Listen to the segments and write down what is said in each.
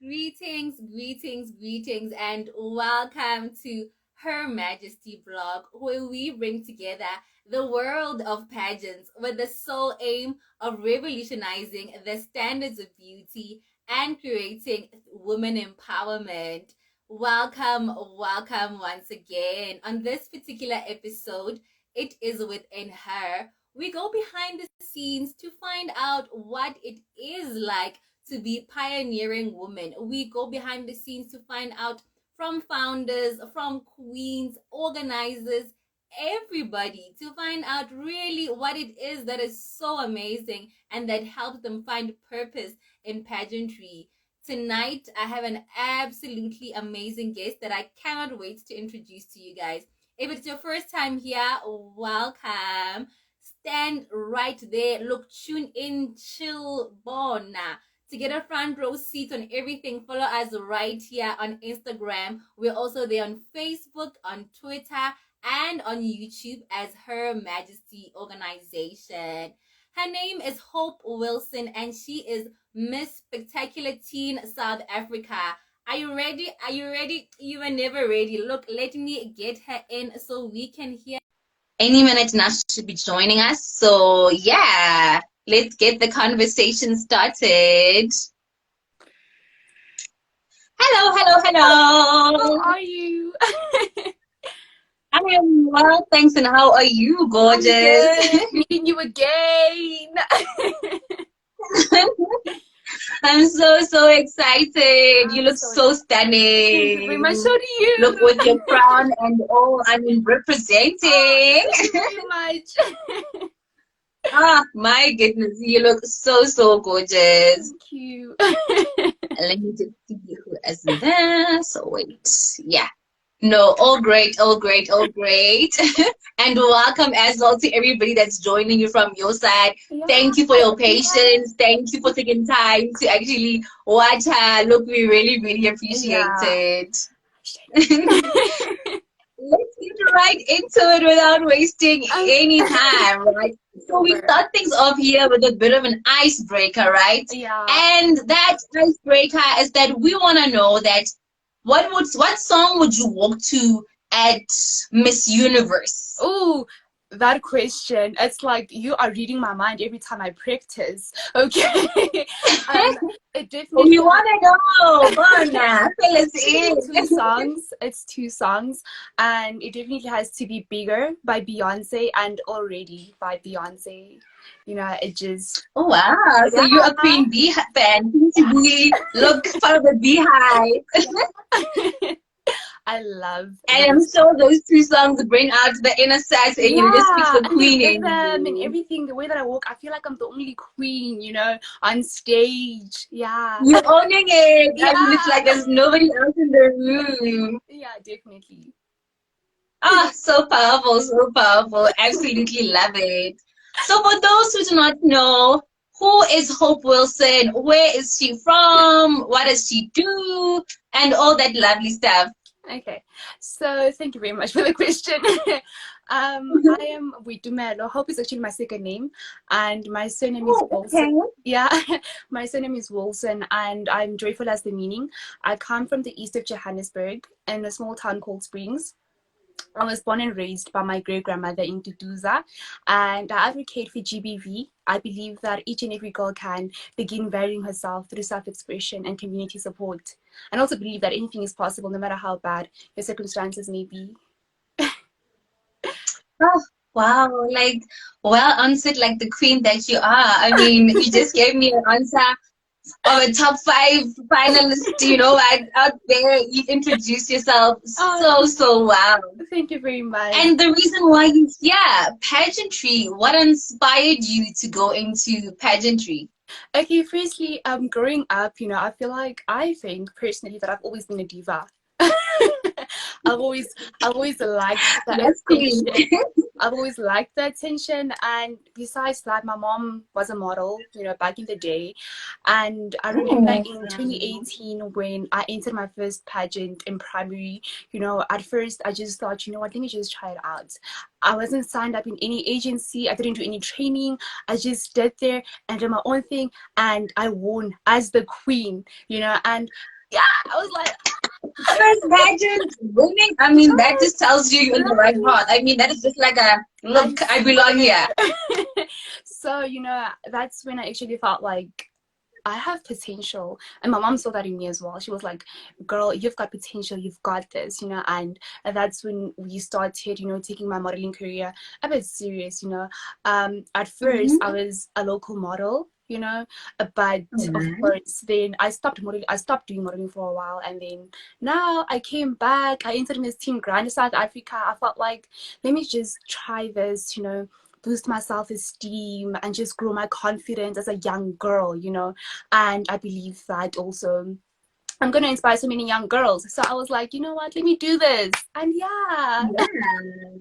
Greetings, and welcome to Her Majesty blog, where we bring together the world of pageants with the sole aim of revolutionizing the standards of beauty and creating women empowerment. Welcome once again. On this particular episode, it is within her. We go behind the scenes to find out what it is like to be pioneering women. We go behind the scenes to find out from founders, from queens, organizers, everybody to find out really what it is that is so amazing and that helps them find purpose in pageantry. Tonight, I have an absolutely amazing guest that I cannot wait to introduce to you guys. If it's your first time here, welcome. Stand right there. Look, tune in, chill, born. To get a front row seat on everything, follow us right here on Instagram. We're also there on Facebook, on Twitter, and on YouTube as Her Majesty Organization. Her name is Hope Wilson, and she is Miss Spectacular Teen South Africa. Are you ready? Are you ready? You were never ready. Look, let me get her in so we can hear. Any minute now, she should be joining us. So, yeah, let's get the conversation started. Hello. How are you? I am well, thanks. And how are you, gorgeous? Meeting you again. I'm so excited. You look so stunning. Thank you very much. So do you. Look, with your crown and all, I mean, representing. Thank you very much. My goodness, you look so gorgeous. Thank you. Let me just see who is there. So wait, yeah. No, all great. And welcome as well to everybody that's joining you from your side. Yeah, thank you for your patience. Thank you for taking time to actually watch her. Look, we really appreciate it. Let's get right into it without wasting any time, right? So we start things off here with a bit of an icebreaker, right? Yeah. And that icebreaker is that we want to know that what song would you walk to at Miss Universe? Oh, that question. It's like you are reading my mind every time I practice. Okay. It definitely. You want to go? Go on now. Fill us in. It's two songs, and it definitely has to be Bigger by Beyonce and Already by Beyonce. You know, it just. Oh wow! Yeah. So you're a Queen Bee fan. We look for the beehive. I love. And I'm sure those two songs bring out the inner sass and you just speak the queen in them and everything. The way that I walk, I feel like I'm the only queen, you know, on stage. Yeah. You're owning it. Yeah. I mean, it's like there's nobody else in the room. Yeah, definitely. So powerful. Absolutely love it. So for those who do not know, who is Hope Wilson? Where is she from? What does she do? And all that lovely stuff. Okay, so thank you very much for the question. I am Widumelo. Hope is actually my second name, and my surname is Wilson. Okay. Yeah, my surname is Wilson, and I'm joyful as the meaning. I come from the east of Johannesburg in a small town called Springs. I was born and raised by my great-grandmother in Tutuza, and I advocate for GBV. I believe that each and every girl can begin valuing herself through self-expression and community support. And also believe that anything is possible no matter how bad your circumstances may be. Oh, wow. Like, well answered like the queen that you are. I mean, you just gave me an answer of a top 5 finalist, you know, out there. You introduced yourself so wow. Thank you very much. And the reason why pageantry, what inspired you to go into pageantry? Okay, firstly, growing up, you know, I think personally that I've always been a diva. I've always liked that. That's cool. I've always liked the attention. And besides that, my mom was a model, back in the day. And I remember Oh. in 2018 when I entered my first pageant in primary, at first I just thought, you know what, let me just try it out. I wasn't signed up in any agency. I didn't do any training. I just stood there and did my own thing, and I won as the queen, and yeah, I was like, First pageant winning. I mean, that just tells you you're in the right right. path. I mean, that is just like a I look, I belong here. swear. So, that's when I actually felt like I have potential. And my mom saw that in me as well. She was like, girl, you've got potential, you've got this, and that's when we started, taking my modeling career a bit serious. At first I Mm-hmm. was a local model, but of Alright. course then I stopped modeling. I stopped doing modeling for a while, and then now I came back. I entered Miss Team Grand South Africa. I felt like, let me just try this, boost my self-esteem and just grow my confidence as a young girl, and I believe that also I'm going to inspire so many young girls. So I was like, you know what, let me do this. And yeah. Yeah.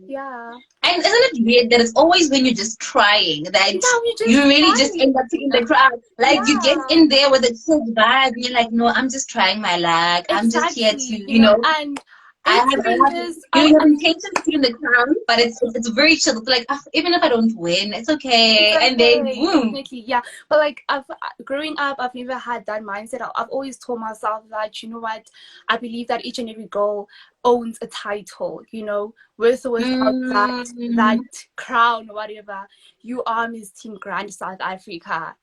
Yeah. And isn't it weird that it's always when you're just trying that Yeah, we you just really just trying. end up in the crowd? Like you get Yeah, in there with a chill vibe. You're like, no, I'm just trying my luck. I'm just here to, exactly. And I entering have, this, you have intention to be in the crowd, but it's very chill. It's like, "Ah, even if I don't win, it's it's okay." And then okay, boom. definitely, yeah. But like, growing up, I've never had that mindset. I've always told myself that, you know what, I believe that each and every girl owns a title, with or without that Mm, crown or whatever. You are Miss Team Grand South Africa,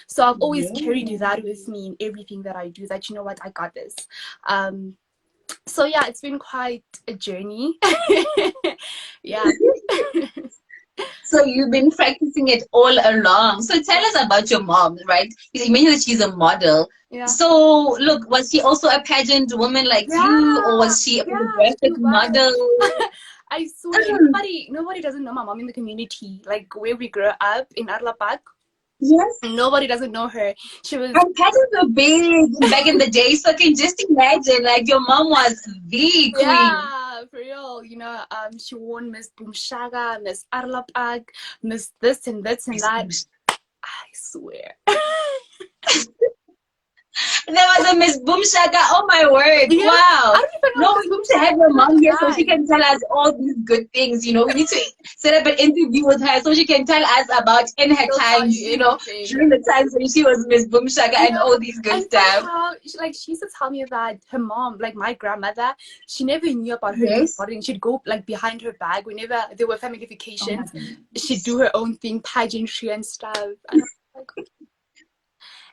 So I've always carried yeah. that with me in everything that I do. That, you know what, I got this. So yeah, it's been quite a journey. Yeah. So you've been practicing it all along. So tell us about your mom, right? You mentioned that she's a model. Yeah. So look, was she also a pageant woman like you, or Yeah, was she a yeah, she photographic was. model? I swear, Mm, nobody doesn't know my mom in the community. Like where we grew up in Arlapak, yes. nobody doesn't know her. She was, And pageants were big back in the day, so I can just imagine like your mom was the queen. yeah, for real. She won Miss Boomshaga, Miss Arlapak, Miss this and this and that. I swear. There was a Miss Boomshaka. Oh my word. Yes, I Wow. don't even know No, if we Miss need to have Boomshaga your still mom here so she has. can tell us all these good things. We need to set up an interview with her so she can tell us about in her She'll tell times, you everything. during the times when she was Miss Boomshaka and Yeah, all these good and stuff. somehow, she used to tell me that her mom, like my grandmother, she never knew about her doing Yes. modeling. She'd go like behind her back whenever there were family Oh my vacations. She'd do goodness. her own thing, pageantry and stuff. And I'm like,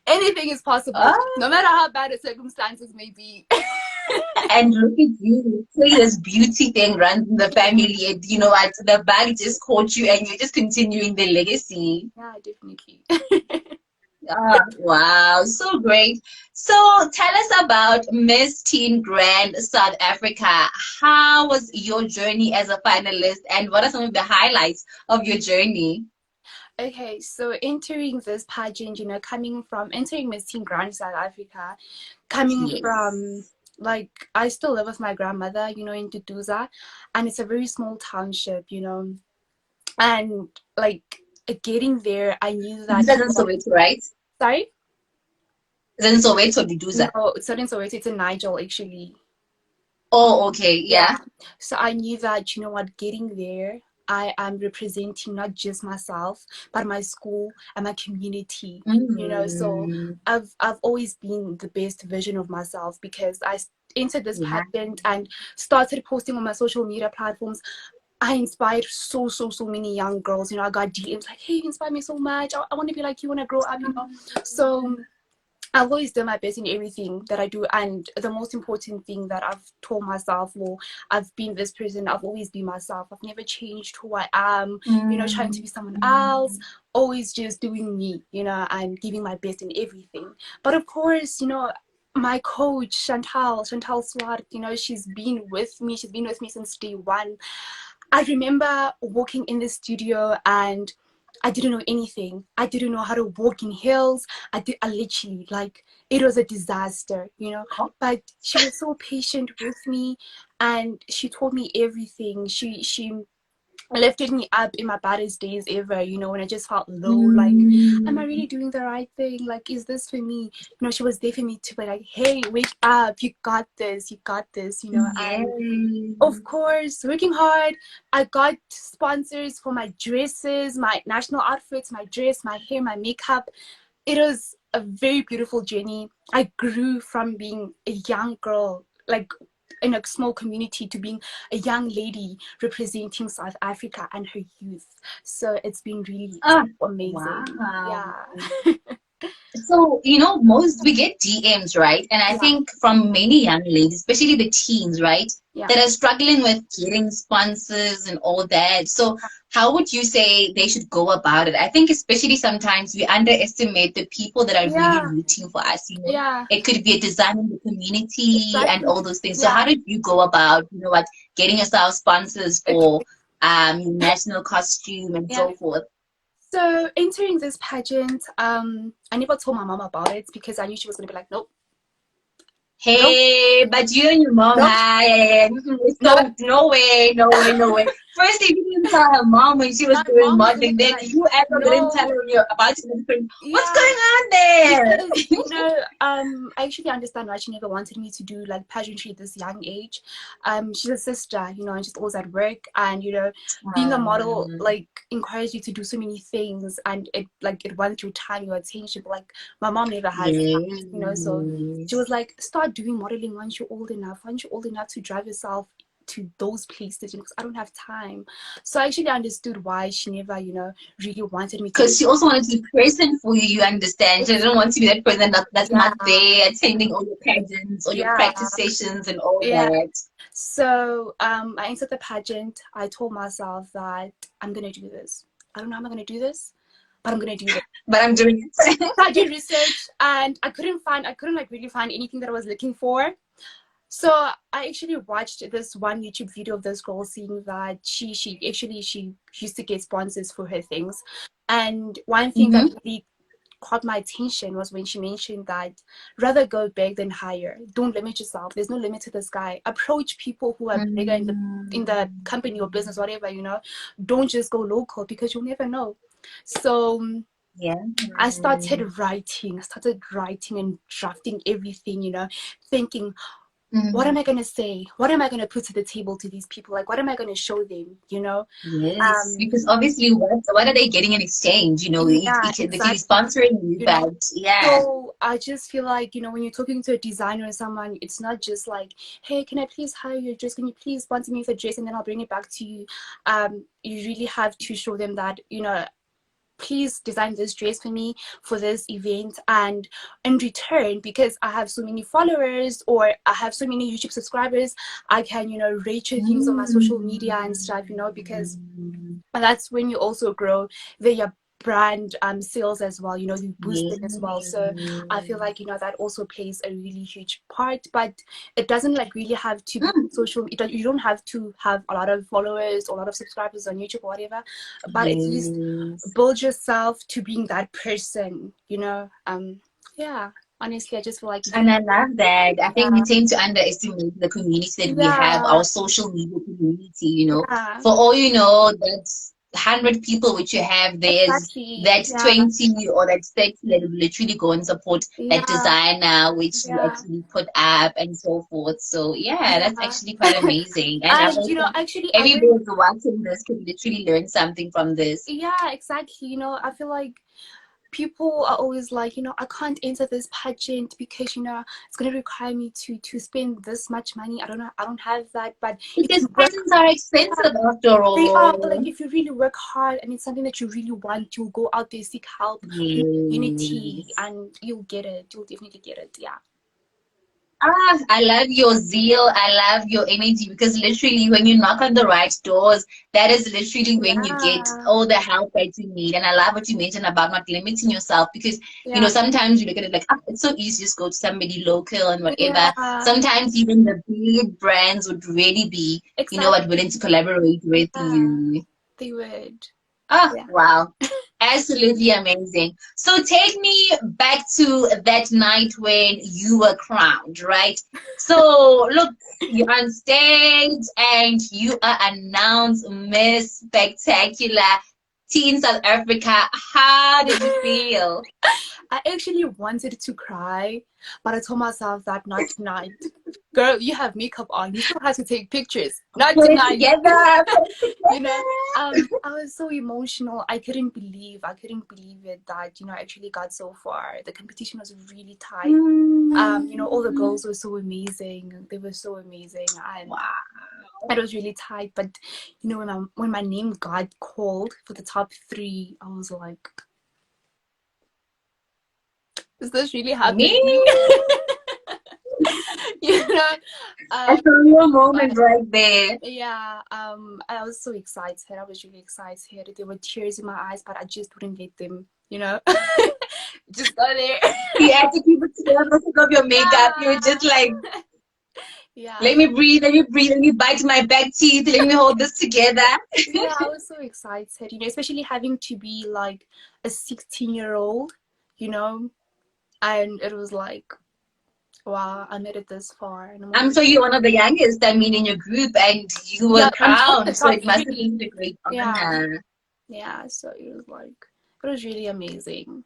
anything is possible, Oh, no matter how bad the circumstances may be. and look at you. Say this beauty thing runs in the family. And you know what? The bag just caught you and you're just continuing the legacy. Yeah, definitely. Ah, wow, so great. So tell us about Miss Teen Grand South Africa. How was your journey as a finalist, and what are some of the highlights of your journey? Okay, so entering this pageant, coming from entering Miss Teen Grand South Africa, coming from Yes. like I still live with my grandmother, in Tutuza, and it's a very small township, and like getting there, I knew This that, is in Soweto, right? sorry, It's in Soweto, Diduza. no, it's not in Soweto, it's in Nigel actually. Oh, okay, Yeah. yeah. So I knew that, getting there, I am representing not just myself, but my school and my community. So Mm, I've always been the best version of myself because I entered this yeah. pageant and started posting on my social media platforms. I inspired so many young girls. I got DMs like, hey, you inspire me so much. I want to be like you when I grow up. So I've always done my best in everything that I do. And the most important thing that I've told myself, well, I've been this person, I've always been myself. I've never changed who I am, trying to Mm, be someone else, always just doing me, and giving my best in everything. But of course, my coach, Chantal Swart, she's been with me since day one. I remember walking in the studio and I didn't know anything. I didn't know how to walk in heels. I literally, like, it was a disaster. But she was so patient with me and she told me everything. She lifted me up in my baddest days ever, when I just felt low, like, am I Mm, really doing the right thing? Like, is this for me? She was there for me to be like, hey, wake up, you got this, and of yes. course, working hard. I got sponsors for my dresses, my national outfits, my dress, my hair, my makeup. It was a very beautiful journey. I grew from being a young girl, like in a small community, to being a young lady representing South Africa and her youth. So it's been really Ah, amazing. wow. Yeah. So, most we get DMs, right? And I Yeah. think from many young ladies, especially the teens, right, Yeah. that are struggling with getting sponsors and all that. So, how would you say they should go about it? I think especially sometimes we underestimate the people that are really Yeah. rooting for us, Yeah. It could be a design in the community and Exactly. all those things. So, how Yeah. did you go about, getting yourself sponsors for Okay. your national costume and Yeah. so forth? So entering this pageant, I never told my mom about it because I knew she was gonna be like, nope, nope, Hey, but you and your mom, nope, hi. nope. So, no way, no way, no way. First, you didn't tell her mom when she was My doing mom was gonna modeling. be Then like, you ever didn't tell no, her when you're about to be pregnant. What's yeah, going on there? because I actually understand why she never wanted me to do like pageantry at this young age. She's a sister, and she's always at work, and being a model Um, like encourages you to do so many things, and it wants your time, your attention. But like my mom never has that, so she was yes. like, start doing modeling once you're old enough. Once you're old enough to drive yourself to those places, because I don't have time. So I actually understood why she never, really wanted me to do Because she also wanted to be present for you, you understand. She it. didn't want to be that person that's Yeah, not there attending all your pageants or your yeah, practice sessions and all yeah. that. So I entered the pageant. I told myself that I'm gonna do this. I don't know how I'm gonna do this, but I'm gonna do this. But I'm doing it. So I did research, and I couldn't like really find anything that I was looking for. So I actually watched this one YouTube video of this girl saying that she used to get sponsors for her things, and one thing that Mm-hmm. really caught my attention was when she mentioned that rather go big than hire. Don't limit yourself. There's no limit to the sky. Approach people who are bigger in the company or business, whatever, Don't just go local because you'll never know. So Yeah. I started writing. I started writing and drafting everything, thinking, what am Mm. I gonna say? What am I gonna put to the table to these people? Like, what am I gonna show them? Yes, Um, because obviously, what are they getting in exchange? yeah, They could be exactly. sponsoring you, You know, but yeah. so I just feel like, when you're talking to a designer or someone, it's not just like, hey, can I please hire your dress? Can you please sponsor me with a dress and then I'll bring it back to you? You really have to show them that, please design this dress for me for this event, and in return, because I have so many followers or I have so many YouTube subscribers, I can rate your things on my social media and stuff, because Mm. and that's when you also grow their brand sales as well, you boost it as well. So I feel Yes. like that also plays a really huge part, but it doesn't like really have to be Mm. social. You don't have to have a lot of followers or a lot of subscribers on YouTube or whatever, but at least Yes. build yourself to being that person, yeah, honestly I just feel like if you And I love that. I think we yeah, tend to underestimate the community that we have, yeah, our social media community. yeah, For all you know, that's 100 people which you have, there's exactly, that yeah, 20 or that 30 that will literally go and support that yeah, designer which you yeah, actually put up and so forth. So yeah, that's yeah. actually quite amazing. And I And also think actually, I everybody learned, who's watching this could literally learn something from this. yeah, exactly. I feel like people are always like, I can't enter this pageant because, it's going to require me to spend this much money. I don't have that. But if Because you work, pageants are yeah, expensive after they are. But like, all. if you really work hard and it's something that you really want, you'll go out there, seek help from the community, Yes. and you'll get it. You'll definitely get it. Yeah. Ah, I love your zeal. I love your energy because literally, when you knock on the right doors, that is literally when you get Yeah. all the help that you need. And I love what you mentioned about not limiting yourself because, Yeah. sometimes you look at it like, it's so easy, just go to somebody local and whatever. Yeah. Sometimes even the big brands would really be, Exactly. willing to collaborate with Yeah. you. They would. Oh, Yeah. wow. Absolutely amazing. So take me back to that night when you were crowned, right? So look, you're on stage and you are announced Miss Spectacular Teen South Africa. How did you feel? I actually wanted to cry, but I told myself that not tonight. Girl, you have makeup on. You still have to take pictures. Not Put it tonight. together. Put it You know, together. I was so emotional. I couldn't believe it that, I actually got so far. The competition was really tight. All the Mm. girls were so amazing. They were so amazing, and Wow. it was really tight. But when my name got called for the top three, I was like, is this really Me? happening? you know, That's um, a real moment but right there. yeah, I was so excited. I was really excited. There were tears in my eyes, but I just wouldn't let them, just go there. You had to keep it together, take off your makeup. You were just Yeah. like, Yeah, let me breathe, let me breathe, let me bite my back teeth, let me hold this together. yeah, I was so excited, especially having to be like a 16-year-old, you know, and it was like, wow, I made it this far, and I'm I'm already, sure you're one of the youngest, I mean, in your group, and you were yeah, I'm top the crowned, so top it must have three. been a great Yeah, honor. yeah, so it was really amazing.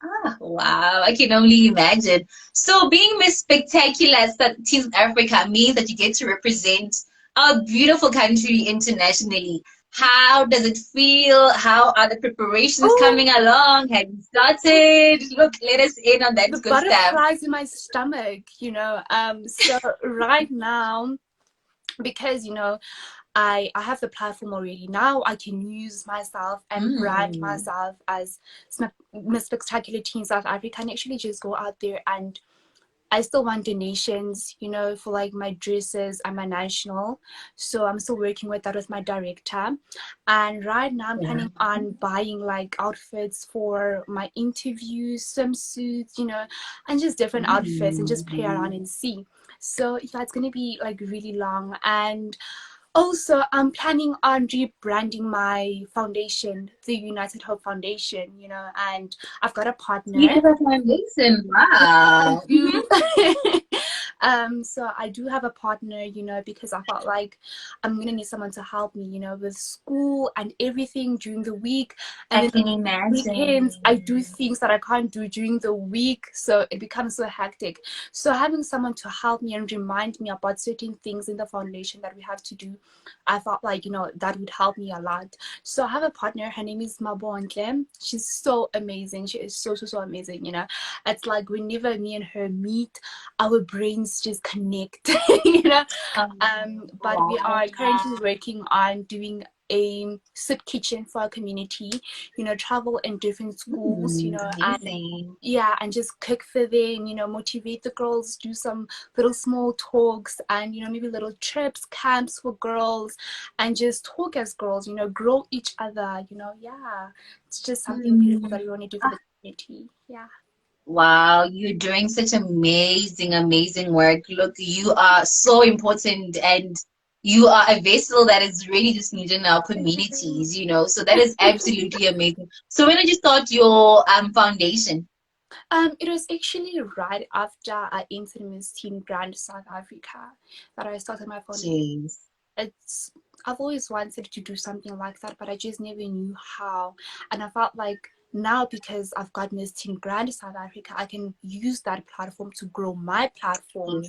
Ah, wow, I can only imagine. So being Miss Spectacular Team Africa means that you get to represent our beautiful country internationally. How does it feel? How are the preparations Oh, coming along? Have you started? Look, let us in on that the good stuff. butterflies in my stomach, so right now, because I have the platform already. Now I can use myself and brand Mm. myself as Miss Spectacular Teen South Africa, and actually just go out there, and I still want donations, for like my dresses and my national. So I'm still working with that with my director. And right now I'm Yeah. planning on buying like outfits for my interviews, swimsuits, and just different outfits, and just play around Mm. and see. So yeah, it's gonna be like really long. And also, I'm planning on rebranding my foundation, the United Hope Foundation, and I've got a You partner. have a foundation. Yeah, I Wow. do. So I do have a partner, because I felt like I'm gonna need someone to help me, with school and everything during the week. And I then can weekends, I do imagine. things that I can't do during the week, so it becomes so hectic. So having someone to help me and remind me about certain things in the foundation that we have to do, I felt like, that would help me a lot. So I have a partner, her name is Mabontle. She's so amazing. She is so, so, so amazing, It's like whenever me and her meet, our brains just connect, you know. But we are currently Wow. working on doing a soup kitchen for our community, travel in different schools, and Amazing. yeah, and just cook for them, motivate the girls, do some little small talks, and maybe little trips, camps for girls, and just talk as girls, grow each other, yeah, it's just something beautiful Hmm. that we want to do for the community. Yeah. Wow, you're doing such amazing, amazing work. Look, you are so important and you are a vessel that is really just needed in our Thank you. communities, So that is absolutely amazing. So when did you start your foundation? It was actually right after I entered Miss Teen Grand South Africa that I started my foundation. Jeez. It's I've always wanted to do something like that, but I just never knew how. And I felt like now, because I've got Miss Teen Grand South Africa, I can use that platform to grow my platform.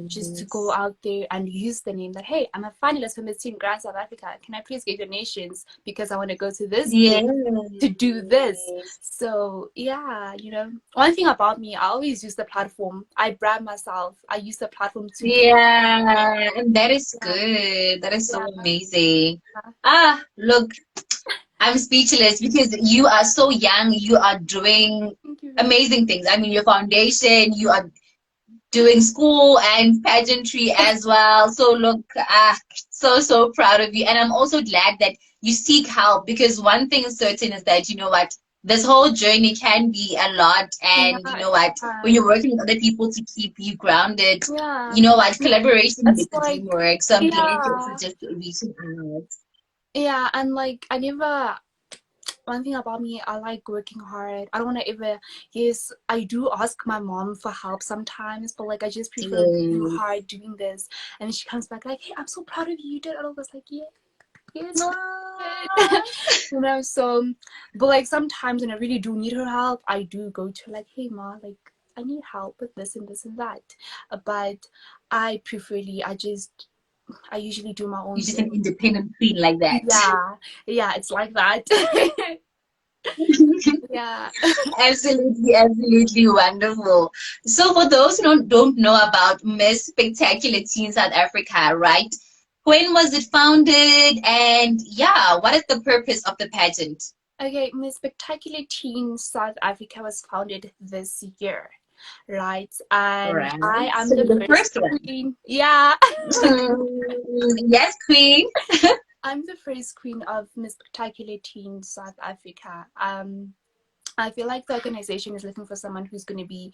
Just to go Yes. out there and use the name that, hey, I'm a finalist for Miss Teen Grand South Africa. Can I please get donations because I want to go to this place to do this? Yes. So yeah, one thing about me, I always use the platform. I brand myself. I use the platform to connect. Yeah, and that is Yeah, good. That is so yeah. amazing. Ah, look, I'm speechless because you are so young. You are doing Thank you very amazing things. I mean, your foundation, you are doing school and pageantry as well. So look, so so proud of you. And I'm also glad that you seek help because one thing is certain is that you know what, this whole journey can be a lot, much. and you Yeah, know what, when you're working with other people to keep you grounded, yeah. you know what, collaboration It's makes the dream like, work. So I'm glad you're yeah, just reaching out. Yeah, and like I never. One thing about me, I like working hard. I don't want to ever. Yes, I do ask my mom for help sometimes, but like I just prefer working Yes. hard doing this. And she comes back like, "Hey, I'm so proud of you. You did all of this." Like, yeah, yes, Aw. you know. So, but like sometimes when I really do need her help, I do go to her, like, "Hey, ma, like I need help with this and this and that." But I preferly, I usually do my own You're just an thing. independent queen like that. Yeah, yeah, it's like that. Yeah. Absolutely, absolutely wonderful. So, for those who don't know about Miss Spectacular Teen South Africa, right? When was it founded? And yeah, what is the purpose of the pageant? Okay, Miss Spectacular Teen South Africa was founded this year, right? And Right. I am So, the you're the first first one. queen. Yeah. Yes, queen. I'm the first queen of Miss Spectacular Teen South Africa. I feel like the organization is looking for someone who's going to be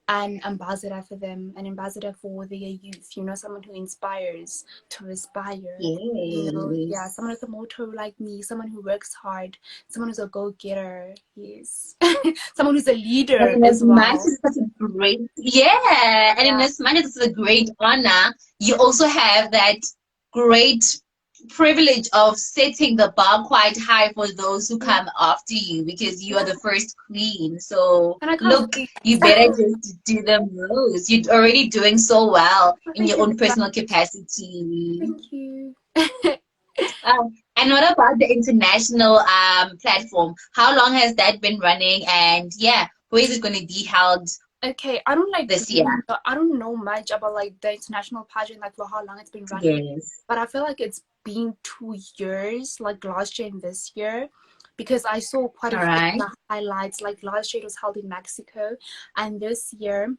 an ambassador for them, an ambassador for their youth, you know, someone who inspires to aspire, you know, yeah, Yes. someone with a motto like me, someone who works hard, someone who's a go-getter, yes, someone who's a And leader in as as much well. as it's a great, yeah, and in Yeah. as much as it's a great honor, you also have that great privilege of setting the bar quite high for those who Yeah, come after you because you are yeah, the first queen. So and I can't look, wait. you better just do the most. You're already doing so well in Thank your you own very personal much. capacity. Thank you. And what about the international platform? How long has that been running? And yeah, where is it going to be held Okay, I don't like this really year? know, I don't know much about like the international pageant, like for how long it's been running, Yes. but I feel like it's been 2 years, like last year and this year, because I saw quite a All few of right. the highlights. Like last year it was held in Mexico, and this year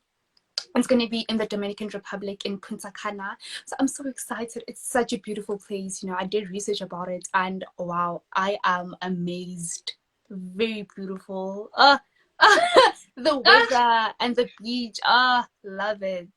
it's going to be in the Dominican Republic in Punta Cana. So I'm so excited. It's such a beautiful place. You know, I did research about it, and wow, I am amazed. Very beautiful. The Ah, weather and the beach. Love it.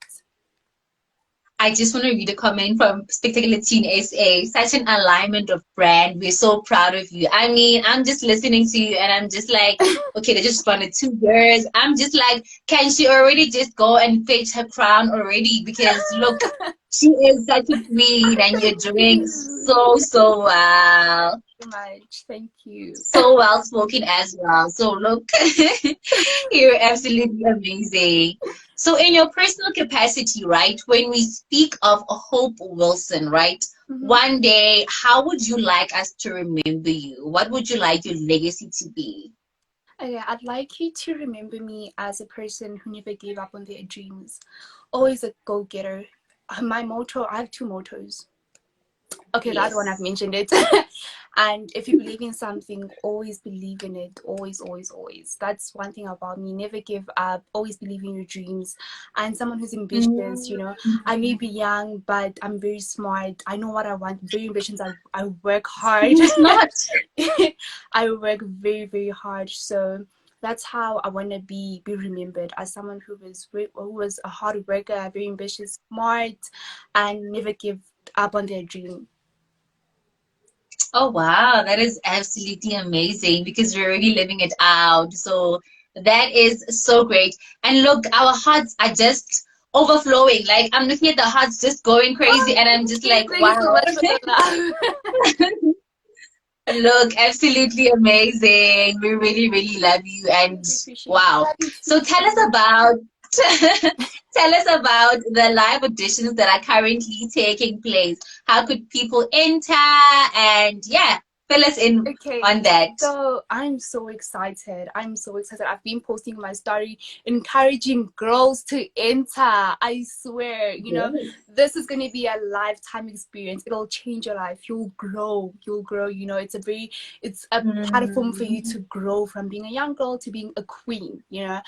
I just want to read a comment from Spectacular Teen SA. Such an alignment of brand. We're so proud of you. I mean, I'm just listening to you and I'm just like, okay, they just responded 2 years. I'm just like, can she already just go and fetch her crown already? Because look, she is such a queen and you're Thank doing you. so, so well. So much. Thank you. So well spoken as well. So look, you're absolutely amazing. So in your personal capacity, right, when we speak of Hope Wilson, right, Mhm. one day, how would you like us to remember you? What would you like your legacy to be? Okay, I'd like you to remember me as a person who never gave up on their dreams, always a go-getter. My motto, I have two mottos. Okay, the other one I've Yes. mentioned it. And if you believe in something, always believe in it. Always, always, always. That's one thing about me. Never give up. Always believe in your dreams. And someone who's ambitious, you know. I may be young, but I'm very smart. I know what I want. Very ambitious. I work hard. Who's not? I work very, very hard. So that's how I want to be remembered, as someone who was a hard worker, very ambitious, smart, and never give up on their dream. Oh wow, that is absolutely amazing because you're already living it out. So that is so great. And look, our hearts are just overflowing. Like I'm looking at the hearts just going crazy, Oh, and I'm thank just you. like, Thank you so wow. much for the love. Look, absolutely amazing. We really, really love you. And Really appreciate it. wow. Love you So too. tell us about tell us about the live auditions that are currently taking place. How could people enter? And yeah, fill us in Okay, on that. so I'm so excited. I'm so excited. I've been posting my story encouraging girls to enter. I swear, you know, Yes. this is going to be a lifetime experience. It'll change your life. You'll grow. You'll grow. You know, it's a platform for you Mm, to grow from being a young girl to being a queen, you know.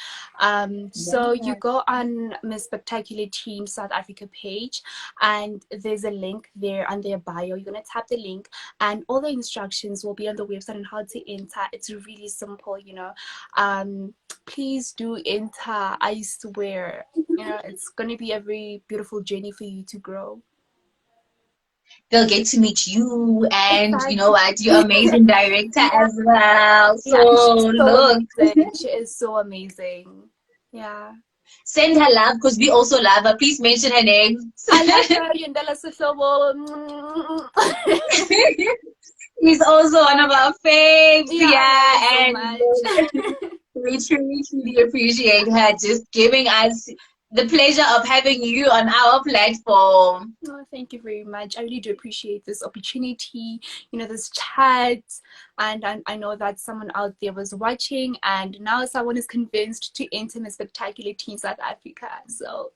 So you yeah. go on Miss Spectacular Team South Africa page, and there's a link there on their bio. You're going to tap the link, and all the instructions will be on the website on how to enter. It's really simple, you know. Please do enter. I swear, you know, it's going to be a very beautiful journey for you to grow. they'll get to meet you, and you know Exactly. what, you're amazing director Yeah, as well. So yeah, and she's so look, amazing. She is so amazing. Yeah. send her love because we also love her. Please mention her name. I love her, Yundala Sihlobo. He's also one of our faves. Yeah, I love her Yeah, so and much. we truly, truly appreciate her just giving us the pleasure of having you on our platform. Oh, thank you very much. I really do appreciate this opportunity, this chat. And I know that someone out there was watching, and now someone is convinced to enter the spectacular Team South Africa. So,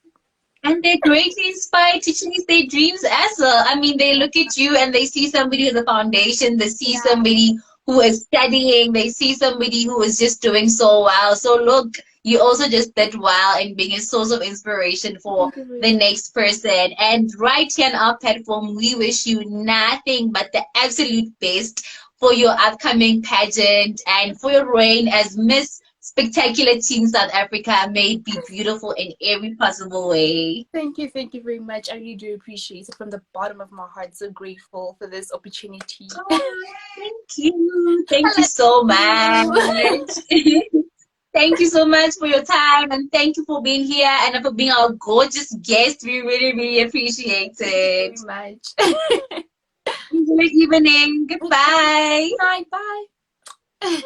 And they're greatly inspired to chase their dreams as well. I mean, they look at you and they see somebody with a foundation, they see yeah, somebody who is studying, they see somebody who is just doing so well. So look, you also just did well in being a source of inspiration for thank you very the much. next person. And right here on our platform, we wish you nothing but the absolute best for your upcoming pageant and for your reign as Miss Spectacular Team South Africa. May it be beautiful in every possible way. Thank you very much. I really do appreciate it from the bottom of my heart. So grateful for this opportunity. Oh, thank you. Thank you I so love you. much. Thank you so much for your time and thank you for being here and for being our gorgeous guest. We really, really appreciate Thank you it. very much. Enjoy evening. Goodbye. Good night. Bye.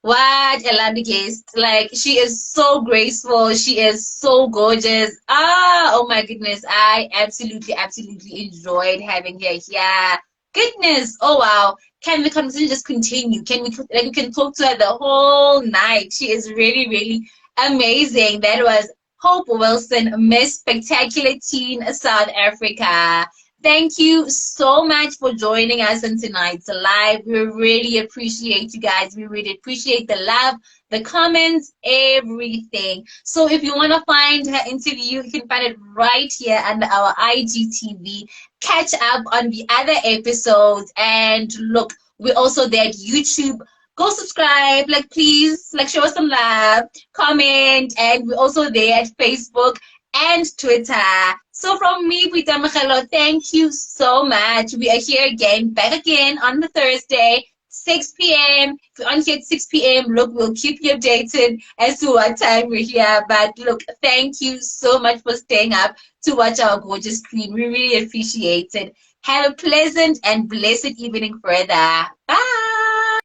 What a lovely guest. Like, she is so graceful. She is so gorgeous. Ah, oh my goodness. I absolutely, absolutely enjoyed having her here. Goodness. Oh wow. Can the conversation just continue? Can we, like, we can talk to her the whole night. She is really, really amazing. That was Hope Wilson, Miss Spectacular Teen South Africa. Thank you so much for joining us in tonight's live. We really appreciate you guys. We really appreciate the love, the comments, everything. So if you want to find her interview, you can find it right here under our IGTV. Catch up on the other episodes. And look, we're also there at YouTube. Go subscribe, like please, like show us some love, comment, and we're also there at Facebook and Twitter. So from me, Pita Makalo, thank you so much. We are here again, back again on the Thursday, 6 p.m. If you're on here at 6 p.m., look, we'll keep you updated as to what time we're here. But look, thank you so much for staying up to watch our gorgeous queen. We really appreciate it. Have a pleasant and blessed evening further. Bye.